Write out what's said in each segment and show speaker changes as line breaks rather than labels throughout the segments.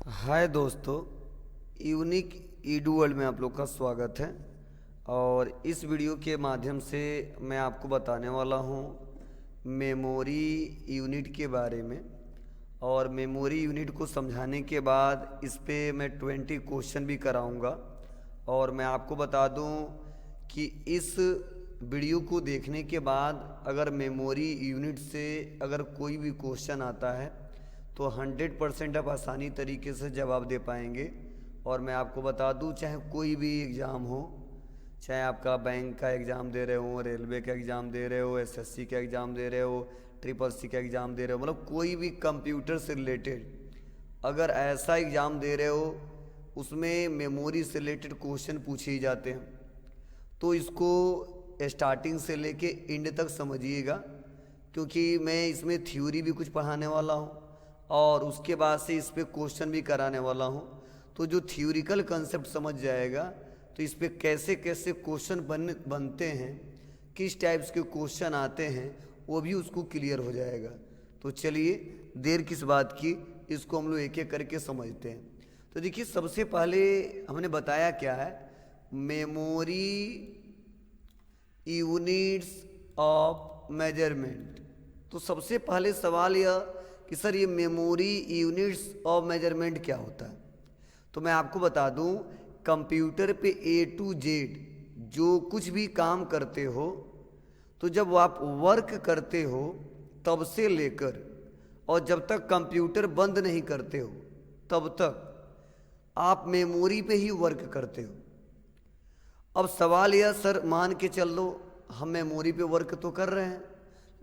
हाय दोस्तों, unique Edu world में आप लोग का स्वागत है। और इस वीडियो के माध्यम से मैं आपको बताने वाला हूँ मेमोरी यूनिट के बारे में। और मेमोरी यूनिट को समझाने के बाद इस पे मैं 20 क्वेश्चन भी कराऊंगा। और मैं आपको बता दूं कि इस वीडियो को देखने के बाद अगर मेमोरी यूनिट से अगर कोई भी क्वेश्चन आता है तो 100% आप आसानी तरीके से जवाब दे पाएंगे। और मैं आपको बता दूं, चाहे कोई भी एग्ज़ाम हो, चाहे आपका बैंक का एग्ज़ाम दे रहे हो, रेलवे का एग्ज़ाम दे रहे हो, एसएससी का एग्ज़ाम दे रहे हो, ट्रिपल सी का एग्ज़ाम दे रहे हो, मतलब कोई भी कंप्यूटर से रिलेटेड अगर ऐसा एग्ज़ाम दे रहे हो उसमें मेमोरी से रिलेटेड क्वेश्चन पूछे ही जाते हैं। तो इसको स्टार्टिंग से लेके एंड तक समझिएगा, क्योंकि मैं इसमें थ्योरी भी कुछ पढ़ाने वाला हूँ और उसके बाद से इस पे क्वेश्चन भी कराने वाला हूँ। तो जो थ्योरिकल कंसेप्ट समझ जाएगा तो इस पे कैसे कैसे क्वेश्चन बनते हैं, किस टाइप्स के क्वेश्चन आते हैं, वो भी उसको क्लियर हो जाएगा। तो चलिए देर किस बात की, इसको हम लोग एक एक करके समझते हैं। तो देखिए, सबसे पहले हमने बताया क्या है, मेमोरी यूनिट्स ऑफ मेजरमेंट। तो सबसे पहले सवाल यह कि सर ये मेमोरी यूनिट्स ऑफ मेजरमेंट क्या होता है। तो मैं आपको बता दूं, कंप्यूटर पे A to Z जो कुछ भी काम करते हो, तो जब आप वर्क करते हो तब से लेकर और जब तक कंप्यूटर बंद नहीं करते हो तब तक आप मेमोरी पे ही वर्क करते हो। अब सवाल यह, सर मान के चल लो हम मेमोरी पे वर्क तो कर रहे हैं,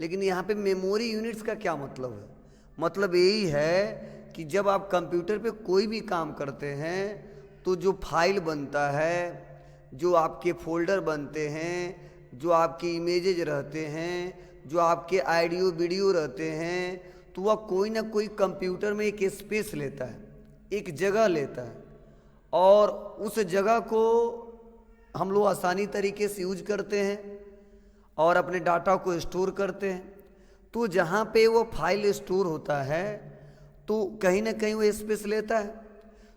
लेकिन यहाँ पे मेमोरी यूनिट्स का क्या मतलब है। मतलब यही है कि जब आप कंप्यूटर पे कोई भी काम करते हैं तो जो फाइल बनता है, जो आपके फोल्डर बनते हैं, जो आपके इमेजेज रहते हैं, जो आपके ऑडियो वीडियो रहते हैं, तो वह कोई ना कोई कंप्यूटर में एक स्पेस लेता है, एक जगह लेता है। और उस जगह को हम लोग आसानी तरीके से यूज करते हैं और अपने डाटा को स्टोर करते हैं। तो जहाँ पे वो फाइल स्टोर होता है तो कहीं ना कहीं वो स्पेस लेता है।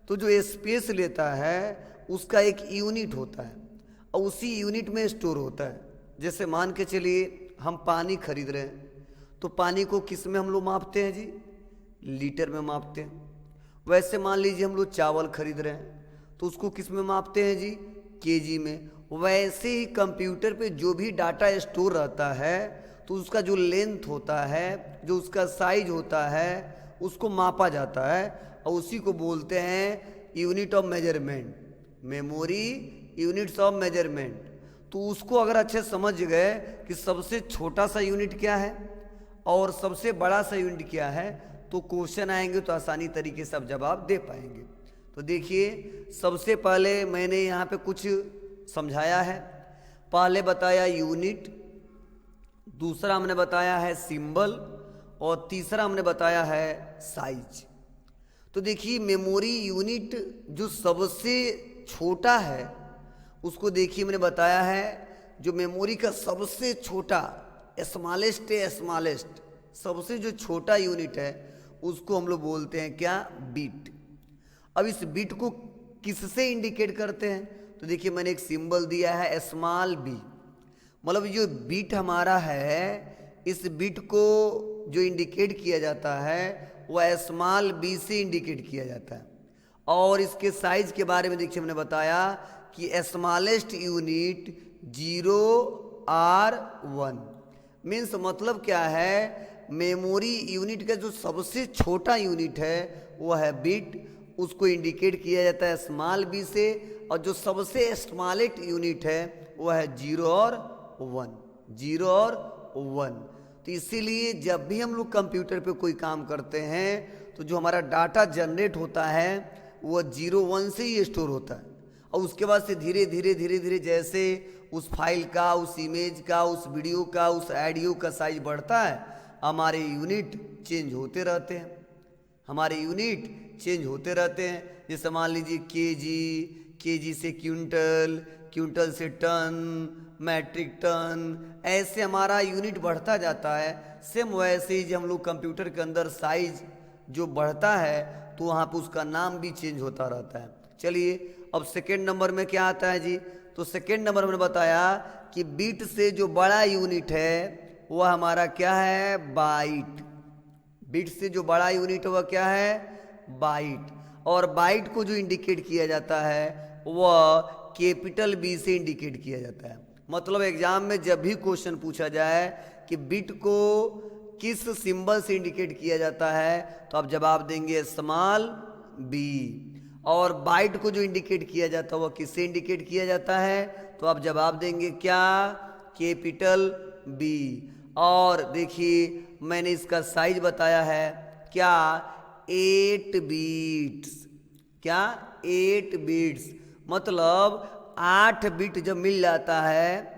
तो जो स्पेस लेता है उसका एक यूनिट होता है और उसी यूनिट में स्टोर होता है। जैसे मान के चलिए हम पानी खरीद रहे हैं, तो पानी को किस में हम लोग मापते हैं जी, लीटर में मापते हैं। वैसे मान लीजिए हम लोग चावल खरीद रहे हैं तो उसको किस में मापते हैं जी, केजी में। वैसे ही कंप्यूटर पे जो भी डाटा स्टोर रहता है तो उसका जो लेंथ होता है, जो उसका साइज होता है, उसको मापा जाता है और उसी को बोलते हैं unit of measurement, memory units of measurement. तो उसको अगर अच्छे समझ गए कि सबसे छोटा सा यूनिट क्या है और सबसे बड़ा सा यूनिट क्या है, तो क्वेश्चन आएंगे तो आसानी तरीके से आप जवाब दे पाएंगे। तो देखिए, सबसे पहले मैंने यहाँ पे कुछ समझाया है। पहले बताया यूनिट, दूसरा हमने बताया है सिंबल और तीसरा हमने बताया है साइज। तो देखिए, मेमोरी यूनिट जो सबसे छोटा है उसको देखिए मैंने बताया है, जो मेमोरी का सबसे छोटा स्मॉलेस्ट सबसे जो छोटा यूनिट है उसको हम लोग बोलते हैं क्या, बिट। अब इस बिट को किससे इंडिकेट करते हैं, तो देखिए मैंने एक सिंबल दिया है स्मॉल बी। मतलब जो बिट हमारा है, इस बिट को जो इंडिकेट किया जाता है वह स्मॉल बी से इंडिकेट किया जाता है। और इसके साइज के बारे में देखिए हमने बताया कि स्मॉलेस्ट यूनिट 0R1 मीन्स मतलब क्या है, मेमोरी यूनिट का जो सबसे छोटा यूनिट है वह है बिट, उसको इंडिकेट किया जाता है स्मॉल बी से। और जो सबसे स्मॉलेस्ट यूनिट है वह है 0 और 1। तो इसीलिए जब भी हम लोग कंप्यूटर पे कोई काम करते हैं तो जो हमारा डाटा जनरेट होता है वो 0-1 से ही स्टोर होता है। और उसके बाद से धीरे धीरे जैसे उस फाइल का, उस इमेज का, उस वीडियो का, उस ऑडियो का साइज बढ़ता है, हमारे यूनिट चेंज होते रहते हैं, जैसे मान लीजिए केजी से क्विंटल, क्विंटल से टन, मैट्रिक टन, ऐसे हमारा यूनिट बढ़ता जाता है। सेम वैसे ही जो हम लोग कंप्यूटर के अंदर साइज जो बढ़ता है तो वहाँ पे उसका नाम भी चेंज होता रहता है। चलिए अब सेकेंड नंबर में क्या आता है जी, तो सेकेंड नंबर में बताया कि बीट से जो बड़ा यूनिट है वह हमारा क्या है, बाइट। बीट से जो बड़ा यूनिट है वह क्या है, बाइट। और बाइट को जो इंडिकेट किया जाता है वह कैपिटल बी से इंडिकेट किया जाता है। मतलब एग्जाम में जब भी क्वेश्चन पूछा जाए कि बिट को किस सिंबल से इंडिकेट किया जाता है तो आप जवाब देंगे स्मॉल बी। और बाइट को जो इंडिकेट किया जाता है वह किससे इंडिकेट किया जाता है तो आप जवाब देंगे क्या, कैपिटल बी। और देखिए मैंने इसका साइज बताया है क्या, 8 बीट्स। क्या, 8 बीट्स। मतलब 8 बिट जब मिल जाता है,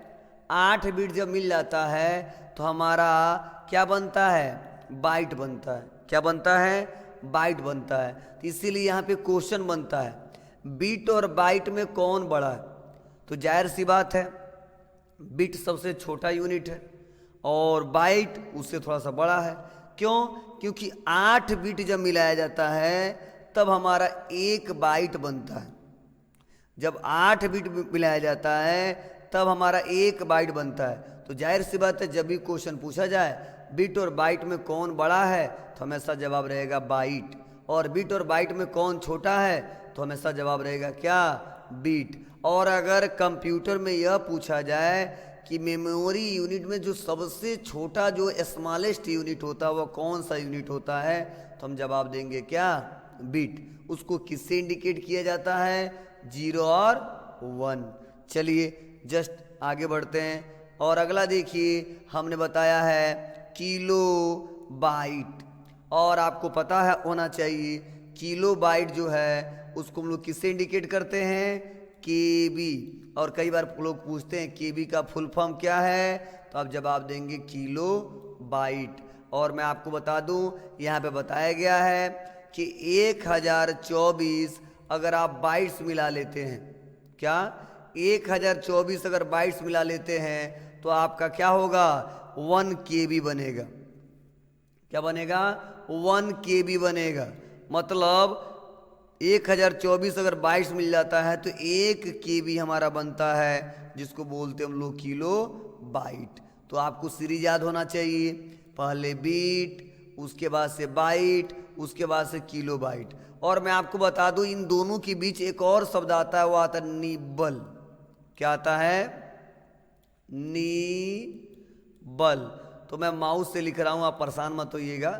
8 बिट जब मिल जाता है तो हमारा क्या बनता है, बाइट बनता है। क्या बनता है, बाइट बनता है। तो इसीलिए यहाँ पे क्वेश्चन बनता है बिट और बाइट में कौन बड़ा है। तो जाहिर सी बात है बिट सबसे छोटा यूनिट है और बाइट उससे थोड़ा सा बड़ा है। क्यों, क्योंकि 8 बिट जब मिलाया जाता है तब हमारा 1 बाइट बनता है। जब 8 बिट मिलाया जाता है तब हमारा 1 बाइट बनता है। तो जाहिर सी बात है जब भी क्वेश्चन पूछा जाए बिट और बाइट में कौन बड़ा है तो हमेशा जवाब रहेगा बाइट, और बिट और बाइट में कौन छोटा है तो हमेशा जवाब रहेगा क्या, बिट। और अगर कंप्यूटर में यह पूछा जाए कि मेमोरी यूनिट में जो सबसे छोटा जो स्मॉलेस्ट यूनिट होता है वह कौन सा यूनिट होता है तो हम जवाब देंगे क्या, बिट। उसको किससे इंडिकेट किया जाता है, 0 और 1। चलिए जस्ट आगे बढ़ते हैं। और अगला देखिए हमने बताया है किलो बाइट, और आपको पता है होना चाहिए किलो बाइट जो है उसको हम लोग किससे इंडिकेट करते हैं, केबी। और कई बार लोग पूछते हैं केबी का फुल फॉर्म क्या है तो आप जवाब देंगे किलो बाइट। और मैं आपको बता दूं यहाँ पे बताया गया है कि 1024 अगर आप बाइट्स मिला लेते हैं, क्या 1024 अगर बाइट्स मिला लेते हैं तो आपका क्या होगा, 1 केबी बनेगा। क्या बनेगा, 1 केबी बनेगा। मतलब 1024 अगर बाइट्स मिल जाता है तो 1 केबी हमारा बनता है, जिसको बोलते हैं हम लोग किलो बाइट। तो आपको सीरीज याद होना चाहिए, पहले बीट, उसके बाद से बाइट, उसके बाद से किलो बाइट। और मैं आपको बता दूं इन दोनों के बीच एक और शब्द आता है, वो आता है निबल। क्या आता है, निबल। तो मैं माउस से लिख रहा हूं, आप परेशान मत होइएगा,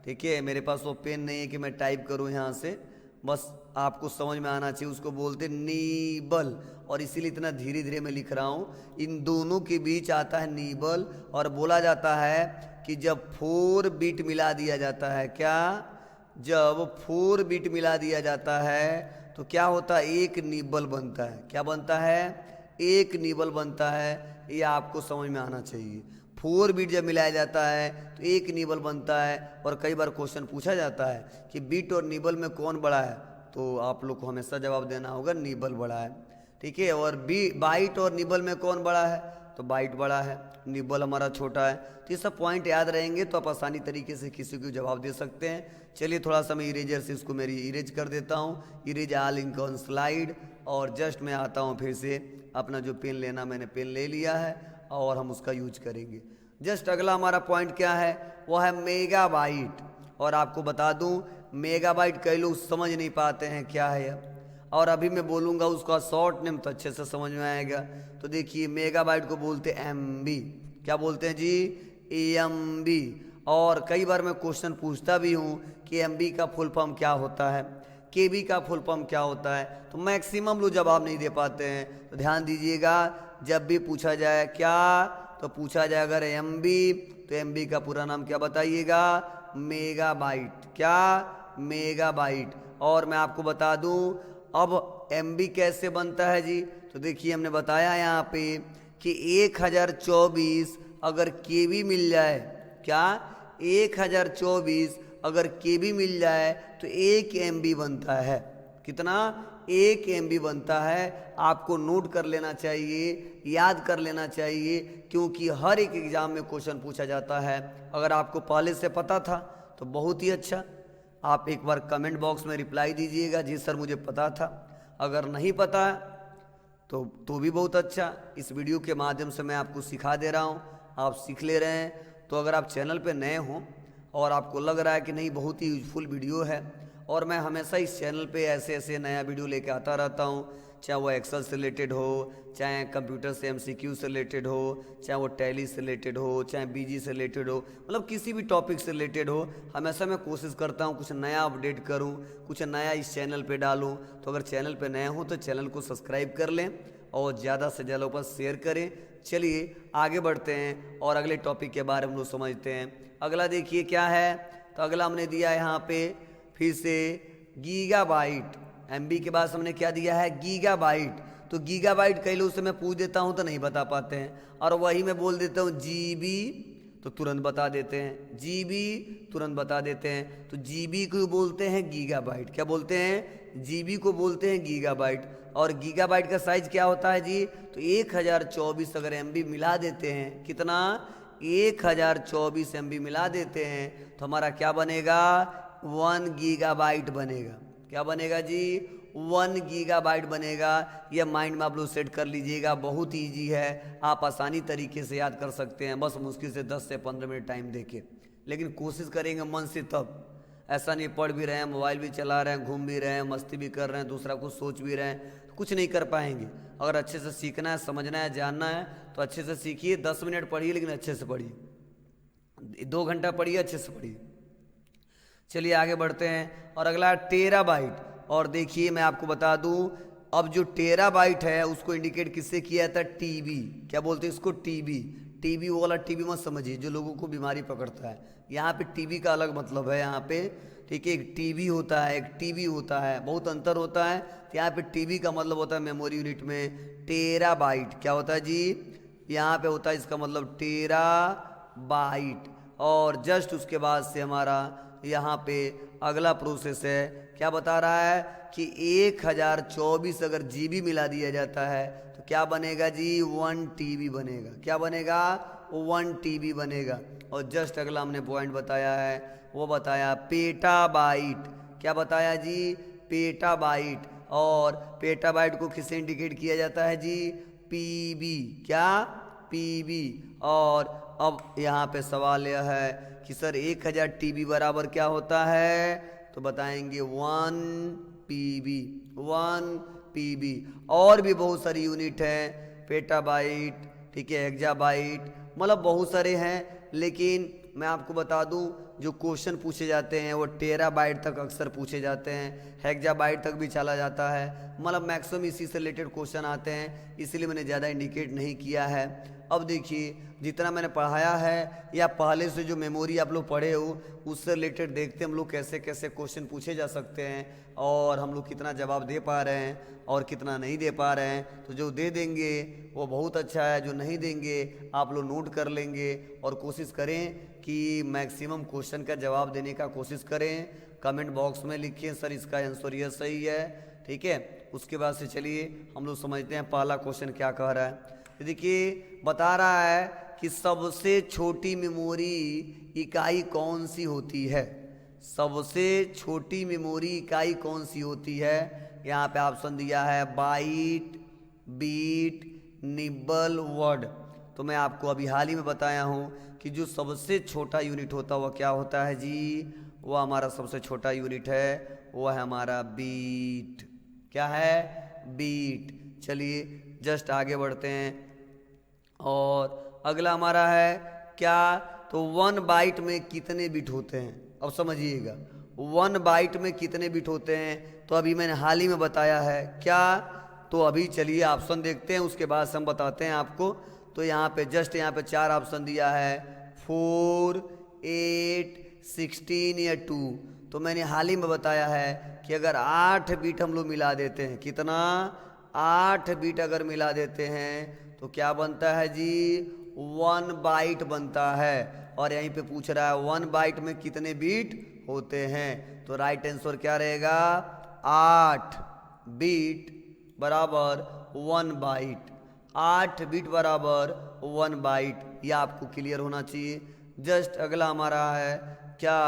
ठीक है। मेरे पास वो पेन नहीं है कि मैं टाइप करूं यहाँ से, बस आपको समझ में आना चाहिए। उसको बोलते नीबल, और इसीलिए इतना धीरे धीरे मैं लिख रहा हूँ। इन दोनों के बीच आता है नीबल। और बोला जाता है कि जब 4 बीट मिला दिया जाता है, क्या, जब 4 बीट मिला दिया जाता है तो क्या होता है, 1 नीबल बनता है। क्या बनता है, 1 नीबल बनता है। ये आपको समझ में आना चाहिए। 4 बीट जब मिलाया जाता है तो 1 नीबल बनता है। और कई बार क्वेश्चन पूछा जाता है कि बीट और नीबल में कौन बड़ा है, तो आप लोग को हमेशा जवाब देना होगा नीबल बड़ा है, ठीक है। और बाइट और नीबल में कौन बड़ा है, तो बाइट बड़ा है, नीबल हमारा छोटा है। तो ये सब पॉइंट याद रहेंगे तो आप आसानी तरीके से किसी को जवाब दे सकते हैं। चलिए थोड़ा सा मैं इरेजर से इसको मेरी इरेज कर देता हूँ, erase all ink on slide. और जस्ट मैं आता हूँ फिर से, अपना जो पेन लेना मैंने पेन ले लिया है और हम उसका यूज करेंगे। जस्ट अगला हमारा पॉइंट क्या है, वह है मेगाबाइट। और आपको बता दूं मेगाबाइट कई लोग समझ नहीं पाते हैं क्या है, और अभी मैं बोलूँगा उसका शॉर्ट नेम तो अच्छे से समझ में आएगा। तो देखिए मेगाबाइट को बोलते हैं एमबी। क्या बोलते हैं जी, एमबी। और कई बार मैं क्वेश्चन पूछता भी हूँ कि एमबी का फुल फॉर्म क्या होता है, केबी का फुल फॉर्म क्या होता है, तो मैक्सिमम लोग जवाब नहीं दे पाते हैं। तो ध्यान दीजिएगा, जब भी पूछा जाए क्या, तो पूछा जाए अगर एमबी तो एमबी का पूरा नाम क्या बताइएगा, मेगाबाइट। क्या, मेगाबाइट। और मैं आपको बता दूं अब एमबी कैसे बनता है जी, तो देखिए हमने बताया यहाँ पे कि 1024 अगर केबी मिल जाए, क्या 1024 अगर केबी मिल जाए तो 1 एमबी बनता है। कितना, 1 एमबी बनता है। आपको नोट कर लेना चाहिए, याद कर लेना चाहिए, क्योंकि हर एक एग्जाम में क्वेश्चन पूछा जाता है। अगर आपको पहले से पता था तो बहुत ही अच्छा, आप एक बार कमेंट बॉक्स में रिप्लाई दीजिएगा, जी सर मुझे पता था। अगर नहीं पता तो भी बहुत अच्छा, इस वीडियो के माध्यम से मैं आपको सिखा दे रहा हूँ, आप सीख ले रहे हैं। तो अगर आप चैनल पे नए हों और आपको लग रहा है कि नहीं बहुत ही यूजफुल वीडियो है, और मैं हमेशा इस चैनल पे ऐसे ऐसे नया वीडियो लेके आता रहता हूँ, चाहे वो एक्सेल से रिलेटेड हो, चाहे कंप्यूटर से एमसीक्यू से रिलेटेड हो, चाहे वो टैली से रिलेटेड हो, चाहे बीजी से रिलेटेड हो, मतलब किसी भी टॉपिक से रिलेटेड हो, हमेशा मैं कोशिश करता हूँ कुछ नया अपडेट करूँ, कुछ नया इस चैनल पे डालूँ। तो अगर चैनल पे नए हो तो चैनल को सब्सक्राइब कर लें और ज़्यादा से ज़्यादा ऊपर शेयर करें। चलिए आगे बढ़ते हैं और अगले टॉपिक के बारे में हम लोग समझते हैं। अगला देखिए क्या है, तो अगला हमने दिया है यहाँ पे फिर से गीगाबाइट। एमबी के बाद हमने क्या दिया है, गीगाबाइट। तो गीगाबाइट कई लोग से मैं पूछ देता हूँ तो नहीं बता पाते हैं, और वही मैं बोल देता हूँ जीबी तो तुरंत बता देते हैं, जीबी तुरंत बता देते हैं। तो जीबी को बोलते हैं गीगाबाइट। क्या बोलते हैं, जीबी को बोलते हैं गीगाबाइट। और गीगाबाइट का साइज क्या होता है जी, तो 1024 अगर एमबी मिला देते हैं, कितना 1024 एमबी मिला देते हैं तो हमारा क्या बनेगा, 1 गीगाबाइट बनेगा। क्या बनेगा जी, 1 गीगाबाइट बनेगा। यह माइंड में आप लोग सेट कर लीजिएगा, बहुत ईजी है, आप आसानी तरीके से याद कर सकते हैं, बस मुश्किल से 10 से 15 मिनट टाइम देके, लेकिन कोशिश करेंगे मन से तब। ऐसा नहीं पढ़ भी रहे हैं, मोबाइल भी चला रहे हैं, घूम भी रहे हैं, मस्ती भी कर रहे हैं, दूसरा कुछ सोच भी रहे हैं, कुछ नहीं कर पाएंगे। अगर अच्छे से सीखना है, समझना है, जानना है तो अच्छे से सीखिए। 10 मिनट पढ़िए लेकिन अच्छे से पढ़िए, 2 घंटा पढ़िए, अच्छे से पढ़िए। चलिए आगे बढ़ते हैं और अगला टेराबाइट। और देखिए मैं आपको बता दूं, अब जो टेराबाइट है उसको इंडिकेट किससे किया था, टीबी। क्या बोलते हैं इसको, टीबी। टीबी वो वाला टीबी मत समझिए जो लोगों को बीमारी पकड़ता है, यहाँ पे टीबी का अलग मतलब है यहाँ पे, ठीक है। एक टीबी होता है, एक टीबी होता है, बहुत अंतर होता है। तो यहाँ पे टीबी का मतलब होता है मेमोरी यूनिट में टेराबाइट। क्या होता है जी, यहाँ पे होता है इसका मतलब टेराबाइट। और जस्ट उसके बाद से हमारा यहाँ पे अगला प्रोसेस है, क्या बता रहा है कि 1024 अगर जीबी मिला दिया जाता है तो क्या बनेगा जी, 1 टीबी बनेगा। क्या बनेगा, 1 टीबी बनेगा। और जस्ट अगला हमने पॉइंट बताया है, वो बताया पेटाबाइट। क्या बताया जी, पेटाबाइट। और पेटाबाइट को किससे इंडिकेट किया जाता है जी, पीबी। क्या, पीबी। और अब यहाँ पे सवाल यह है कि सर 1000 टीबी बराबर क्या होता है, तो बताएंगे 1 पीबी, 1 पीबी। और भी बहुत सारी यूनिट है, पेटाबाइट, ठीक है, हेक्साबाइट, मतलब बहुत सारे हैं। लेकिन मैं आपको बता दूं जो क्वेश्चन पूछे जाते हैं वो टेराबाइट तक अक्सर पूछे जाते हैं, हेक्साबाइट तक भी चला जाता है, मतलब मैक्सिमम इसी से रिलेटेड क्वेश्चन आते हैं, इसलिए मैंने ज़्यादा इंडिकेट नहीं किया है। अब देखिए जितना मैंने पढ़ाया है या पहले से जो मेमोरी आप लोग पढ़े हो उससे रिलेटेड देखते हैं हम लोग कैसे कैसे क्वेश्चन पूछे जा सकते हैं, और हम लोग कितना जवाब दे पा रहे हैं और कितना नहीं दे पा रहे हैं। तो जो दे देंगे वो बहुत अच्छा है, जो नहीं देंगे आप लोग नोट कर लेंगे और कोशिश करें कि मैक्सिमम क्वेश्चन का जवाब देने का कोशिश करें। कमेंट बॉक्स में लिखिए सर इसका आंसर यह सही है, ठीक है। उसके बाद से चलिए हम लोग समझते हैं पहला क्वेश्चन क्या कह रहा है। तो देखिए बता रहा है कि सबसे छोटी मेमोरी इकाई कौन सी होती है, सबसे छोटी मेमोरी इकाई कौन सी होती है। यहाँ पे ऑप्शन दिया है बाइट, बीट, निब्बल, वर्ड। तो मैं आपको अभी हाल ही में बताया हूँ कि जो सबसे छोटा यूनिट होता है वह क्या होता है जी, वह हमारा सबसे छोटा यूनिट है, वह है हमारा बीट। क्या है, बीट। चलिए जस्ट आगे बढ़ते हैं और अगला हमारा है क्या, तो 1 बाइट में कितने बिट होते हैं। अब समझिएगा 1 बाइट में कितने बिट होते हैं, तो अभी मैंने हाल ही में बताया है क्या। तो अभी चलिए ऑप्शन देखते हैं, उसके बाद से हम बताते हैं आपको। तो यहाँ पे जस्ट यहाँ पे 4 ऑप्शन दिया है, 4, 8, 16 या 2। तो मैंने हाल ही में बताया है कि अगर 8 बीट हम लोग मिला देते हैं, कितना, 8 बीट अगर मिला देते हैं तो क्या बनता है जी, 1 बाइट बनता है। और यहीं पे पूछ रहा है 1 बाइट में कितने बीट होते हैं, तो राइट आंसर क्या रहेगा, 8 बीट बराबर 1 बाइट। 8 बीट बराबर 1 बाइट, यह आपको क्लियर होना चाहिए। जस्ट अगला हमारा है क्या,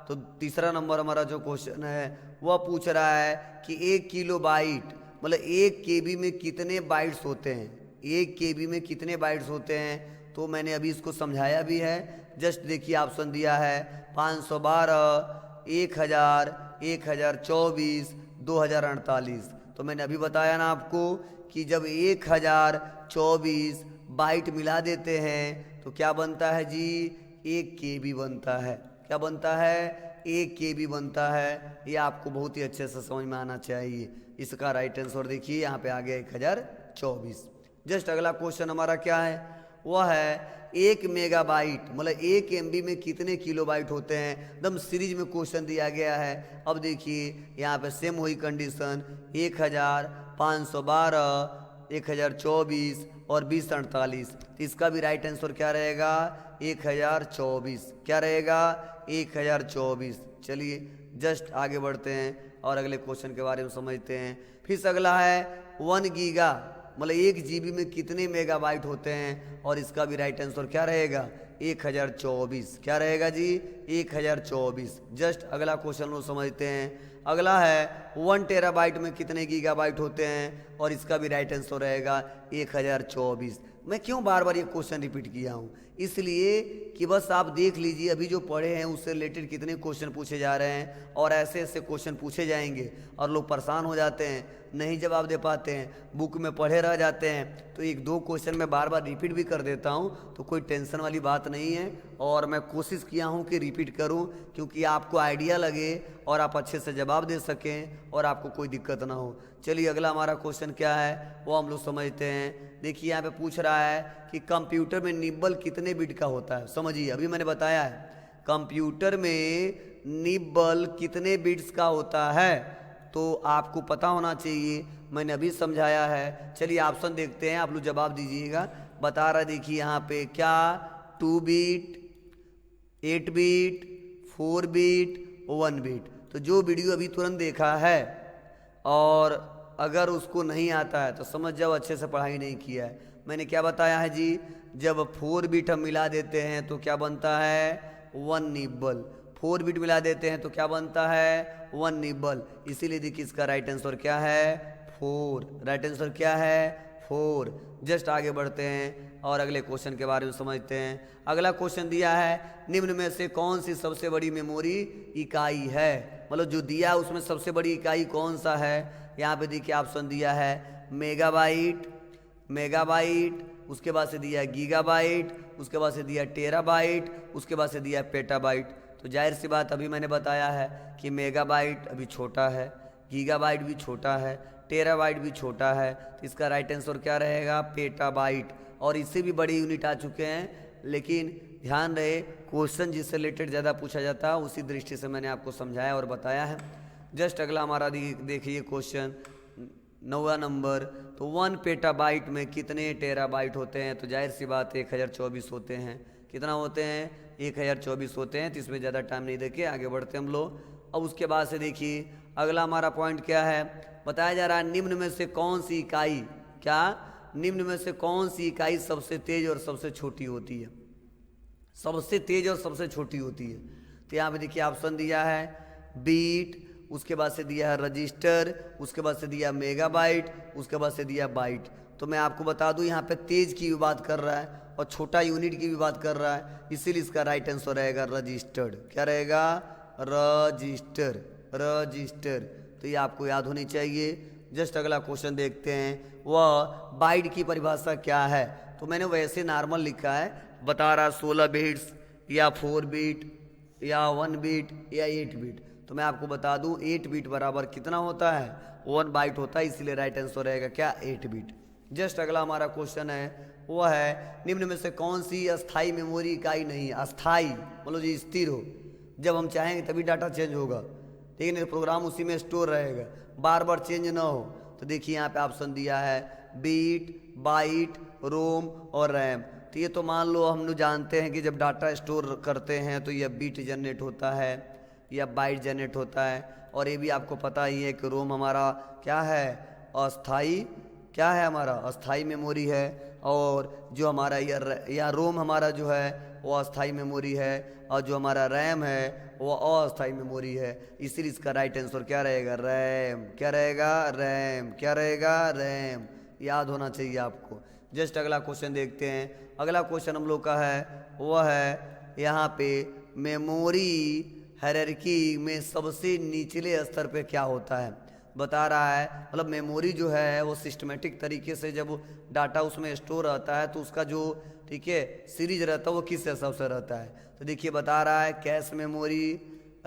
तो तीसरा नंबर हमारा जो क्वेश्चन है वह पूछ रहा है कि 1 किलो बाइट मतलब 1 KB में कितने बाइट्स होते हैं, 1 KB में कितने बाइट्स होते हैं। तो मैंने अभी इसको समझाया भी है। जस्ट देखिए ऑप्शन दिया है 512, 1000, 1024, 2048। तो मैंने अभी बताया ना आपको कि जब 1024 बाइट मिला देते हैं तो क्या बनता है जी, 1 KB बनता है। क्या बनता है, 1 KB बनता है। ये आपको बहुत ही अच्छे से समझ में आना चाहिए। इसका राइट आंसर देखिए यहाँ पे आ गया 1024। जस्ट अगला क्वेश्चन हमारा क्या है, वह है 1 मेगाबाइट मतलब 1 MB में कितने किलोबाइट होते हैं। एकदम सीरीज में क्वेश्चन दिया गया है। अब देखिए यहाँ पे सेम वही कंडीशन 1512, 1024 और 2048। तो इसका भी राइट आंसर क्या रहेगा, 1024। क्या रहेगा, 1024। चलिए जस्ट आगे बढ़ते हैं और अगले क्वेश्चन के बारे में समझते हैं। फिर अगला है 1 गीगा मतलब 1 GB में कितने मेगाबाइट होते हैं, और इसका भी राइट आंसर क्या रहेगा, 1024। क्या रहेगा जी, 1024। जस्ट अगला क्वेश्चन को समझते हैं। अगला है 1 TB में कितने गीगाबाइट होते हैं, और इसका भी राइट आंसर रहेगा 1024। मैं क्यों बार बार ये क्वेश्चन रिपीट किया हूँ, इसलिए कि बस आप देख लीजिए अभी जो पढ़े हैं उससे रिलेटेड कितने क्वेश्चन पूछे जा रहे हैं, और ऐसे ऐसे क्वेश्चन पूछे जाएंगे और लोग परेशान हो जाते हैं, नहीं जवाब दे पाते हैं, बुक में पढ़े रह जाते हैं। तो 1-2 क्वेश्चन मैं बार बार रिपीट भी कर देता हूँ, तो कोई टेंशन वाली बात नहीं है। और मैं कोशिश किया हूँ कि रिपीट करूँ क्योंकि आपको आइडिया लगे और आप अच्छे से जवाब दे सकें और आपको कोई दिक्कत ना हो। चलिए अगला हमारा क्वेश्चन क्या है वो हम लोग समझते हैं। देखिए यहाँ पे पूछ रहा है कि कंप्यूटर में निब्बल कितने बिट का होता है। समझिए अभी मैंने बताया है कंप्यूटर में निब्बल कितने बिट्स का होता है, तो आपको पता होना चाहिए, मैंने अभी समझाया है। चलिए ऑप्शन देखते हैं, आप लोग जवाब दीजिएगा। बता रहा देखिए यहाँ पे क्या 2 बीट, 8 बीट, 4 बीट, 1 बीट। तो जो वीडियो अभी तुरंत देखा है और अगर उसको नहीं आता है तो समझ जाओ अच्छे से पढ़ाई नहीं किया है। मैंने क्या बताया है जी, जब 4 बीट हम मिला देते हैं तो क्या बनता है, 1 निब्बल। 4 बीट मिला देते हैं तो क्या बनता है, 1 निब्बल। इसीलिए देखिए इसका राइट आंसर क्या है, 4। राइट आंसर क्या है, 4। जस्ट आगे बढ़ते हैं और अगले क्वेश्चन के बारे में समझते हैं। अगला क्वेश्चन दिया है निम्न में से कौन सी सबसे बड़ी मेमोरी इकाई है, मतलब जो दिया है उसमें सबसे बड़ी इकाई कौन सा है। यहाँ पे देखिए ऑप्शन दिया है मेगाबाइट, मेगाबाइट, उसके बाद से दिया है गीगाबाइट, उसके बाद से दिया है टेराबाइट, उसके बाद से दिया है पेटाबाइट। तो जाहिर सी बात अभी मैंने बताया है कि मेगाबाइट अभी छोटा है, गीगाबाइट भी छोटा है, टेराबाइट भी छोटा है। तो इसका राइट आंसर क्या रहेगा, पेटाबाइट। और इससे भी बड़ी यूनिट आ चुके हैं, लेकिन ध्यान रहे क्वेश्चन जिससे रिलेटेड ज़्यादा पूछा जाता है उसी दृष्टि से मैंने आपको समझाया और बताया है। जस्ट अगला हमारा देखिए क्वेश्चन 9वां नंबर। तो 1 पेटाबाइट में कितने टेराबाइट होते हैं, तो जाहिर सी बात 1024 होते हैं। कितना होते हैं, 1024 होते हैं। तो इसमें ज़्यादा टाइम नहीं देके आगे बढ़ते हम लोग। अब उसके बाद से देखिए अगला हमारा पॉइंट क्या है, बताया जा रहा है निम्न में से कौन सी इकाई, क्या निम्न में से कौन सी इकाई सबसे तेज और सबसे छोटी होती है, सबसे तेज और सबसे छोटी होती है। तो यहाँ पे देखिए ऑप्शन दिया है बीट, उसके बाद से दिया है रजिस्टर, उसके बाद से दिया मेगाबाइट, उसके बाद से दिया बाइट। तो मैं आपको बता दूं यहाँ पे तेज की भी बात कर रहा है और छोटा यूनिट की भी बात कर रहा है, इसीलिए इसका राइट आंसर रहेगा रजिस्टर्ड। क्या रहेगा, रजिस्टर, रजिस्टर। तो ये आपको याद होनी चाहिए। जस्ट अगला क्वेश्चन देखते हैं, वह बाइट की परिभाषा क्या है। तो मैंने वैसे नॉर्मल लिखा है, बता रहा 16 बिट्स या 4 बिट या 1 बिट या 8 बिट। तो मैं आपको बता दूं 8 बिट बराबर कितना होता है, 1 बाइट होता है, इसलिए राइट आंसर रहेगा क्या, 8 बिट। जस्ट अगला हमारा क्वेश्चन है, वो है निम्न में से कौन सी अस्थाई मेमोरी इकाई नहीं, अस्थाई मतलब जो स्थिर हो, जब हम चाहेंगे तभी डाटा चेंज होगा, लेकिन प्रोग्राम उसी में स्टोर रहेगा, बार बार चेंज ना हो। तो देखिए यहाँ पे ऑप्शन दिया है बीट, बाइट, रोम और रैम। तो ये तो मान लो हम लोग जानते हैं कि जब डाटा स्टोर करते हैं तो यह बीट जनरेट होता है या बाइट जनरेट होता है। और ये भी आपको पता ही है कि रोम हमारा क्या है, अस्थाई, क्या है हमारा अस्थाई मेमोरी है। और जो हमारा या रोम हमारा जो है वो अस्थाई मेमोरी है, और जो हमारा रैम है वो अस्थाई मेमोरी है। इसीलिए इसका राइट आंसर क्या रहेगा? रैम। क्या रहेगा? रैम। क्या रहेगा? रैम। याद होना चाहिए आपको। जस्ट अगला क्वेश्चन देखते हैं। अगला क्वेश्चन हम लोग का है वह है यहाँ पे मेमोरी हायरार्की में सबसे निचले स्तर पे क्या होता है बता रहा है। मतलब मेमोरी जो है वो सिस्टमेटिक तरीके से जब डाटा उसमें स्टोर रहता है तो उसका जो ठीक है सीरीज रहता है वो किस हिसाब से रहता है। तो देखिए बता रहा है cache memory,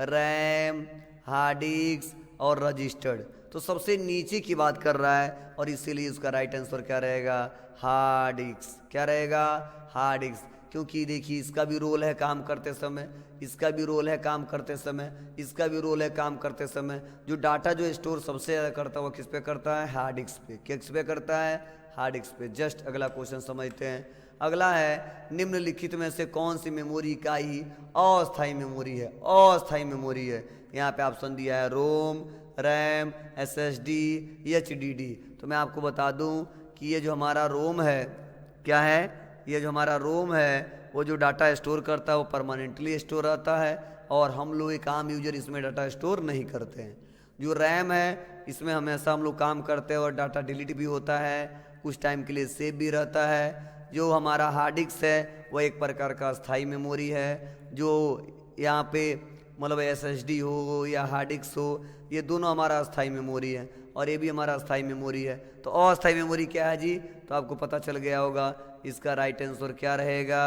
RAM, hard disk और रजिस्टर्ड। तो सबसे नीचे की बात कर रहा है और इसीलिए उसका राइट आंसर क्या रहेगा? Hard disk. क्या रहेगा? Hard disk. क्योंकि देखिए इसका भी रोल है काम करते समय, इसका भी रोल है काम करते समय, इसका भी रोल है काम करते समय। जो डाटा जो स्टोर सबसे ज़्यादा करता है वो किस पे करता है? हार्ड डिस्क पे। किस पे करता है? हार्ड डिस्क पे। जस्ट अगला क्वेश्चन समझते हैं। अगला है निम्नलिखित में से कौन सी मेमोरी इकाई अस्थायी मेमोरी है? अस्थायी मेमोरी है। यहाँ पे ऑप्शन दिया है रोम, रैम, एसएसडी, एचडीडी। तो मैं आपको बता दूं कि ये जो हमारा रोम है क्या है? ये जो हमारा रोम है वो जो डाटा स्टोर करता है वो परमानेंटली स्टोर रहता है और हम लोग एक आम यूजर इसमें डाटा स्टोर नहीं करते हैं। जो रैम है इसमें हमेशा हम लोग काम करते हैं और डाटा डिलीट भी होता है, कुछ टाइम के लिए सेव भी रहता है। जो हमारा हार्ड डिस्क है वो एक प्रकार का अस्थाई मेमोरी है। जो यहाँ पे मतलब एसएसडी हो या हार्ड डिस्क हो, ये दोनों हमारा अस्थाई मेमोरी है और ये भी हमारा अस्थाई मेमोरी है। तो अस्थाई मेमोरी क्या है जी? तो आपको पता चल गया होगा। इसका राइट आंसर क्या रहेगा?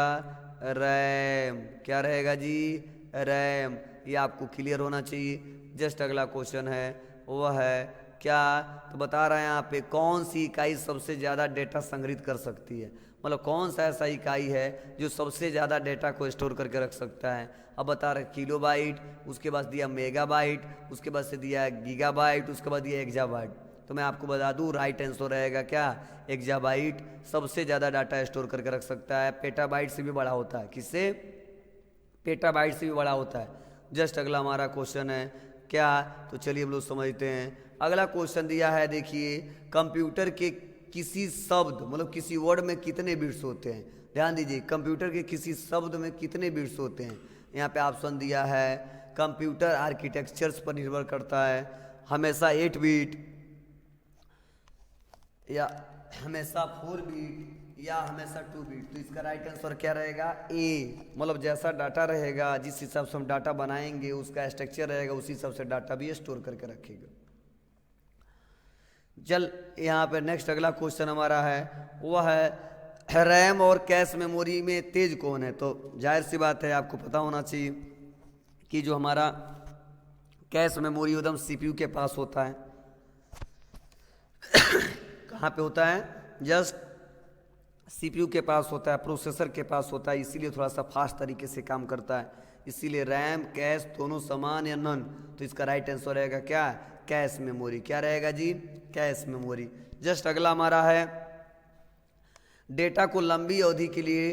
रैम। क्या रहेगा जी? रैम। ये आपको क्लियर होना चाहिए। जस्ट अगला क्वेश्चन है वह है क्या? तो बता रहा है यहाँ पे कौन सी इकाई सबसे ज़्यादा डेटा संग्रहित कर सकती है। मतलब कौन सा ऐसा इकाई है जो सबसे ज़्यादा डेटा को स्टोर करके रख सकता है। अब बता रहे किलोबाइट, उसके बाद दिया मेगाबाइट, उसके बाद से दिया गीगाबाइट, उसके बाद दिया एक्जाबाइट। तो मैं आपको बता दूं राइट आंसर रहेगा क्या? एक्जाबाइट सबसे ज़्यादा डाटा स्टोर करके रख सकता है। पेटाबाइट से भी बड़ा होता है। किससे? पेटाबाइट से भी बड़ा होता है। जस्ट अगला हमारा क्वेश्चन है क्या? तो चलिए हम लोग समझते हैं। अगला क्वेश्चन दिया है देखिए कंप्यूटर के किसी शब्द मतलब किसी वर्ड में कितने बिट्स होते हैं। ध्यान दीजिए कंप्यूटर के किसी शब्द में कितने बिट्स होते हैं। यहाँ पे ऑप्शन दिया है कंप्यूटर आर्किटेक्चर्स पर निर्भर करता है, हमेशा 8 बिट या हमेशा 4 बिट या हमेशा 2 बिट। तो इसका राइट आंसर क्या रहेगा? ए। मतलब जैसा डाटा रहेगा जिस हिसाब से हम डाटा बनाएंगे उसका स्ट्रक्चर रहेगा उसी हिसाब से डाटा भी स्टोर करके रखेगा। चल यहाँ पे नेक्स्ट अगला क्वेश्चन हमारा है वह है रैम और कैश मेमोरी में तेज कौन है। तो जाहिर सी बात है आपको पता होना चाहिए कि जो हमारा कैश मेमोरी एकदम सीपीयू के पास होता है। कहाँ पे होता है? जस्ट सीपीयू के पास होता है, प्रोसेसर के पास होता है, इसीलिए थोड़ा सा फास्ट तरीके से काम करता है। इसीलिए रैम कैश दोनों समान या नन। तो इसका राइट आंसर रहेगा क्या? Cache memory. क्या रहेगा जी? Cache memory. जस्ट अगला हमारा है डेटा को लंबी अवधि के लिए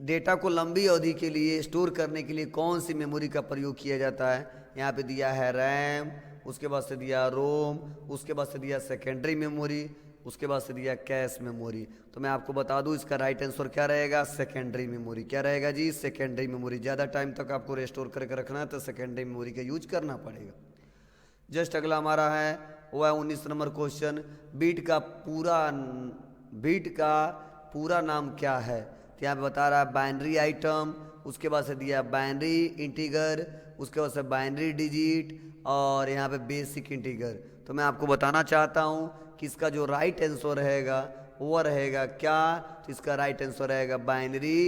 डेटा को लंबी अवधि के लिए स्टोर करने के लिए कौन सी मेमोरी का प्रयोग किया जाता है। यहाँ पे दिया है रैम, उसके बाद से दिया रोम, उसके बाद से दिया सेकेंडरी मेमोरी, उसके बाद से दिया कैश मेमोरी। तो मैं आपको बता दूं इसका राइट आंसर क्या रहेगा? Secondary memory. क्या रहेगा जी? Secondary memory. ज़्यादा टाइम तक आपको रेस्टोर करके रखना है तो सेकेंडरी मेमोरी का यूज करना पड़ेगा। जस्ट अगला हमारा है वह है 19 नंबर क्वेश्चन बीट का पूरा नाम क्या है। तो यहाँ पे बता रहा है बाइनरी आइटम, उसके बाद से दिया बाइनरी इंटीगर, उसके बाद से बाइनरी डिजिट और यहाँ पे बेसिक इंटीगर। तो मैं आपको बताना चाहता हूँ कि इसका जो राइट आंसर रहेगा वो रहेगा क्या? तो इसका राइट आंसर रहेगा बाइनरी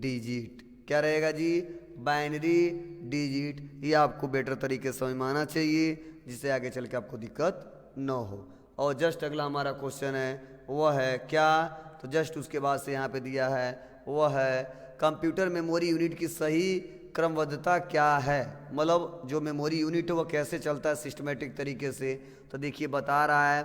डिजिट। क्या रहेगा जी? Binary digit. ये आपको बेटर तरीके से समझ में आना चाहिए जिससे आगे चल के आपको दिक्कत न हो। और जस्ट अगला हमारा क्वेश्चन है वह है क्या? तो जस्ट उसके बाद से यहाँ पे दिया है वह है कंप्यूटर मेमोरी यूनिट की सही क्रमबद्धता क्या है। मतलब जो मेमोरी यूनिट है वो कैसे चलता है सिस्टमेटिक तरीके से। तो देखिए बता रहा है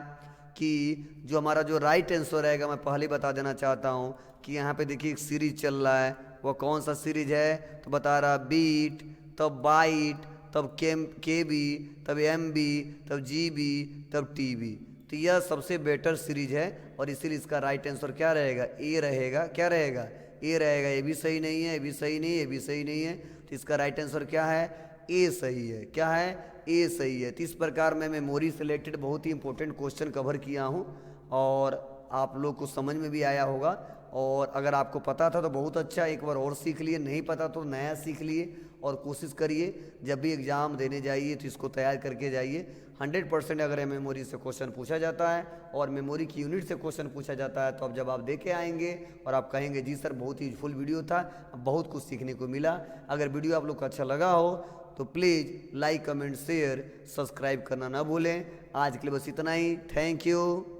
कि जो हमारा जो राइट आंसर रहेगा मैं पहले बता देना चाहता हूँ कि यहाँ पे देखिए एक सीरीज चल रहा है। वो कौन सा सीरीज है? तो बता रहा बीट, तब बाइट, तब केबी, तब एमबी, तब जीबी, तब टीबी। तो तो यह सबसे बेटर सीरीज है और इसीलिए इसका राइट आंसर क्या रहेगा, ए रहेगा। क्या रहेगा, ए रहेगा। ये भी सही नहीं है, ये भी सही नहीं है, ये भी सही नहीं है, तो इसका राइट आंसर क्या है, ए सही है। क्या है, ए सही है। तो इस प्रकार मैं मेमोरी से रिलेटेड बहुत ही इंपॉर्टेंट क्वेश्चन कवर किया हूँ और आप लोग को समझ में भी आया होगा। और अगर आपको पता था तो बहुत अच्छा, एक बार और सीख लिए, नहीं पता तो नया सीख लिए। और कोशिश करिए जब भी एग्ज़ाम देने जाइए तो इसको तैयार करके जाइए। 100% अगर मेमोरी से क्वेश्चन पूछा जाता है और मेमोरी की यूनिट से क्वेश्चन पूछा जाता है तो अब जब आप दे के आएंगे और आप कहेंगे जी सर बहुत ही यूजफुल वीडियो था, बहुत कुछ सीखने को मिला। अगर वीडियो आप लोग को अच्छा लगा हो तो please like, comment, share, subscribe करना ना भूलें। आज के लिए बस इतना ही। Thank you.